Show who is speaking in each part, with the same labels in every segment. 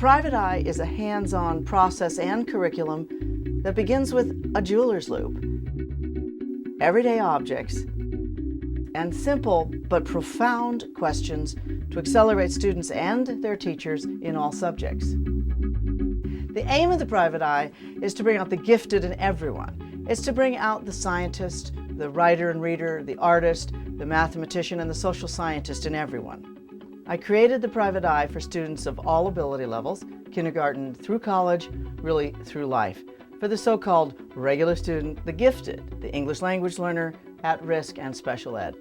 Speaker 1: private eye is a hands-on process and curriculum that begins with a jeweler's loupe. Everyday objects and simple but profound questions to accelerate students and their teachers in all subjects. The aim of the private eye is to bring out the gifted in everyone. It's to bring out the scientist, the writer and reader, the artist, the mathematician, and the social scientist in everyone. I created the private eye for students of all ability levels, kindergarten through college, really through life, for the so-called regular student, the gifted, the English language learner, at risk, and special ed.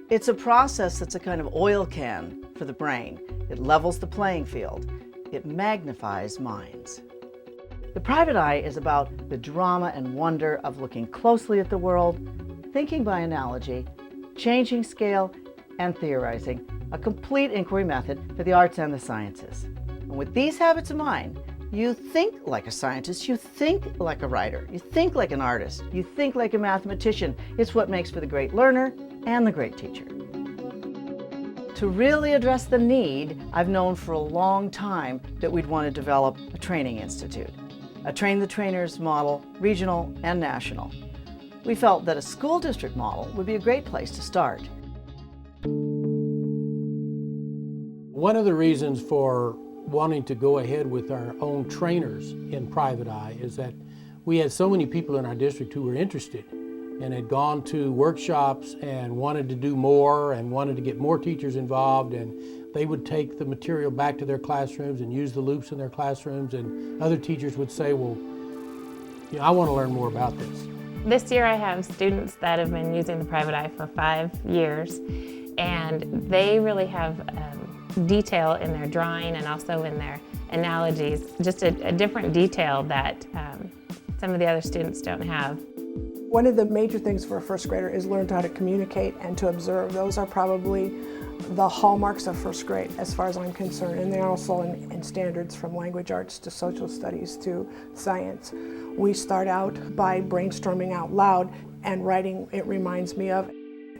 Speaker 1: It's a process that's a kind of oil can for the brain. It levels the playing field. It magnifies minds. The private eye is about the drama and wonder of looking closely at the world, thinking by analogy, changing scale, and theorizing, a complete inquiry method for the arts and the sciences. And with these habits in mind, you think like a scientist, you think like a writer, you think like an artist, you think like a mathematician. It's what makes for the great learner and the great teacher. To really address the need, I've known for a long time that we'd want to develop a training institute, a train the trainers model, regional and national. We felt that a school district model would be a great place to start.
Speaker 2: One of the reasons for wanting to go ahead with our own trainers in private eye is that we had so many people in our district who were interested and had gone to workshops and wanted to do more and wanted to get more teachers involved, and they would take the material back to their classrooms and use the loupes in their classrooms, and other teachers would say, well, you know, I want to learn more about this.
Speaker 3: This year I have students that have been using the private eye for 5 years, and they really have detail in their drawing and also in their analogies, just a different detail that some of the other students don't have.
Speaker 4: One of the major things for a first grader is learn how to communicate and to observe. Those are probably the hallmarks of first grade as far as I'm concerned, and they're also in standards from language arts to social studies to science. We start out by brainstorming out loud and writing "it reminds me of,"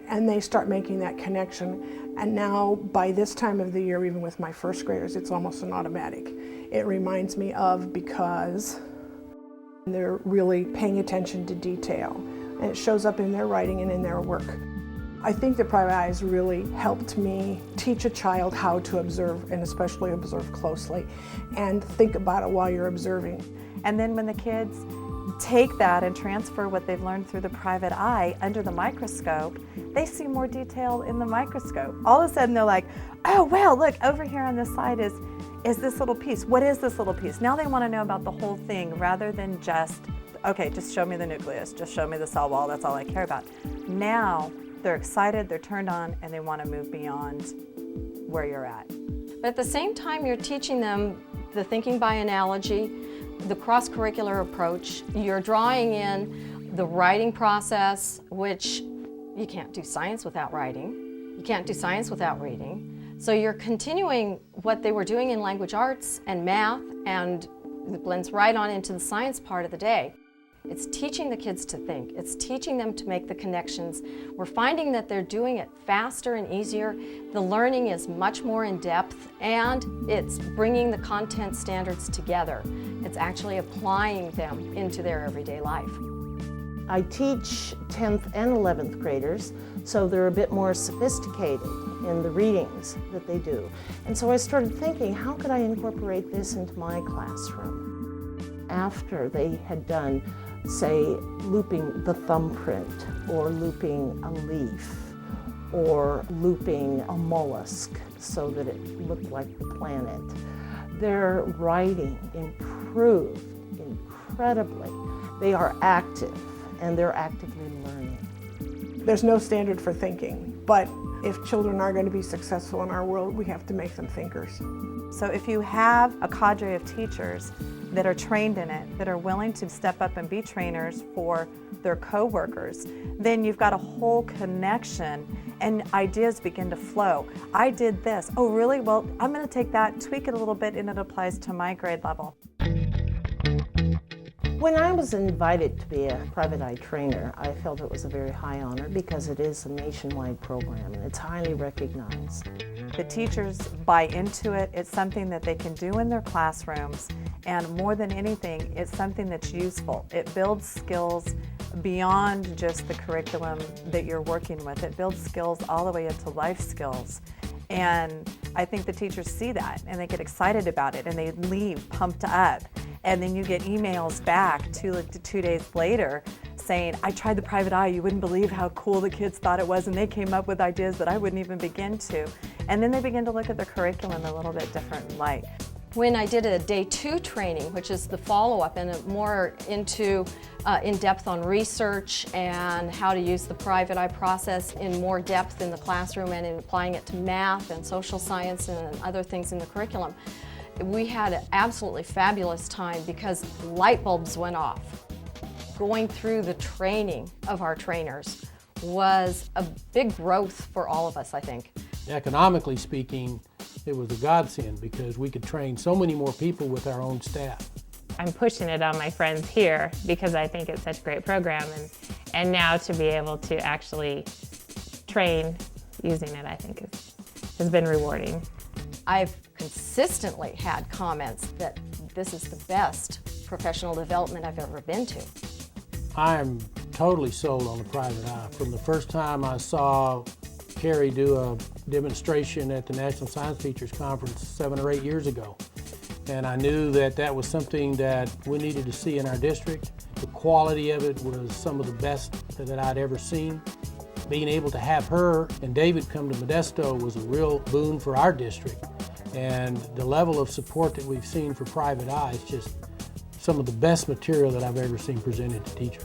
Speaker 4: and they start making that connection. And now, by this time of the year, even with my first graders, it's almost an automatic. It reminds me of, because they're really paying attention to detail. And it shows up in their writing and in their work. I think the private eye has really helped me teach a child how to observe, and especially observe closely, and think about it while you're observing.
Speaker 5: And then when the kids take that and transfer what they've learned through the private eye under the microscope, they see more detail in the microscope. All of a sudden they're like, oh wow, look, over here on this side is this little piece. What is this little piece? Now they want to know about the whole thing rather than just, okay, just show me the nucleus, just show me the cell wall, that's all I care about. Now they're excited, they're turned on, and they want to move beyond where you're at.
Speaker 6: But at the same time, you're teaching them the thinking by analogy, the cross-curricular approach. You're drawing in the writing process, which you can't do science without writing. You can't do science without reading. So you're continuing what they were doing in language arts and math, and it blends right on into the science part of the day. It's teaching the kids to think. It's teaching them to make the connections. We're finding that they're doing it faster and easier. The learning is much more in depth, and it's bringing the content standards together. It's actually applying them into their everyday life.
Speaker 7: I teach 10th and 11th graders, so they're a bit more sophisticated in the readings that they do. And so I started thinking, how could I incorporate this into my classroom? After they had done, say, looping the thumbprint, or looping a leaf, or looping a mollusk so that it looked like the planet, their writing improved incredibly. They are active, and they're actively learning.
Speaker 4: There's no standard for thinking, but if children are going to be successful in our world, we have to make them thinkers.
Speaker 5: So if you have a cadre of teachers that are trained in it, that are willing to step up and be trainers for their co-workers, then you've got a whole connection and ideas begin to flow. I did this. Oh, really? Well, I'm going to take that, tweak it a little bit, and it applies to my grade level.
Speaker 7: When I was invited to be a private eye trainer, I felt it was a very high honor because it is a nationwide program and it's highly recognized.
Speaker 5: The teachers buy into it. It's something that they can do in their classrooms, and more than anything, it's something that's useful. It builds skills beyond just the curriculum that you're working with. It builds skills all the way into life skills. And I think the teachers see that and they get excited about it and they leave pumped up. And then you get emails back 2 days later saying, I tried the private eye, you wouldn't believe how cool the kids thought it was, and they came up with ideas that I wouldn't even begin to. And then they begin to look at the curriculum a little bit different light.
Speaker 6: When I did a day 2 training, which is the follow-up and more into in-depth on research and how to use the private eye process in more depth in the classroom and in applying it to math and social science and other things in the curriculum, we had an absolutely fabulous time because light bulbs went off. Going through the training of our trainers was a big growth for all of us, I think.
Speaker 2: Economically speaking, it was a godsend because we could train so many more people with our own staff.
Speaker 3: I'm pushing it on my friends here because I think it's such a great program, and now to be able to actually train using it, I think has been rewarding.
Speaker 6: I've consistently had comments that this is the best professional development I've ever been to.
Speaker 2: I am totally sold on the private eye. From the first time I saw Kerry do a demonstration at the National Science Teachers Conference 7 or 8 years ago, and I knew that that was something that we needed to see in our district. The quality of it was some of the best that I'd ever seen. Being able to have her and David come to Modesto was a real boon for our district, and the level of support that we've seen for private eye is just some of the best material that I've ever seen presented to teachers.